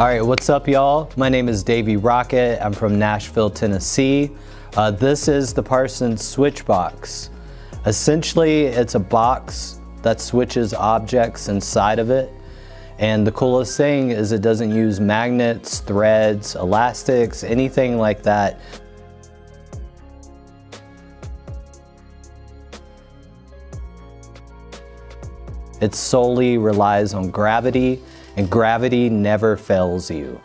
All right, what's up, y'all? My name is Davey Rocket. I'm from Nashville, Tennessee. This is the Parson Switch Box. Essentially, it's a box that switches objects inside of it. And the coolest thing is it doesn't use magnets, threads, elastics, anything like that. It solely relies on gravity, and gravity never fails you.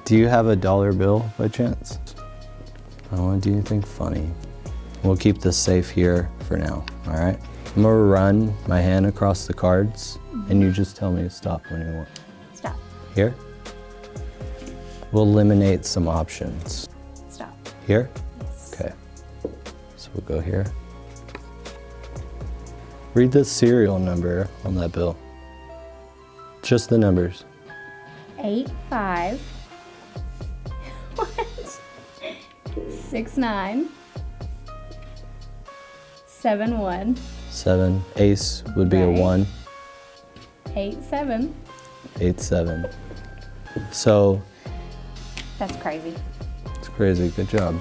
Do you have a dollar bill by chance? I don't want to do anything funny. We'll keep this safe here for now, all right? I'm gonna run my hand across the cards, and you just tell me to stop when you want. Stop. Here? We'll eliminate some options. Stop. Here? Yes. Okay. So we'll go here. Read the serial number on that bill. Just the numbers. 85. What? 69. 71. 7. Ace would be a Right. 1. 87. 8-7. So That's crazy. it's crazy. Good job.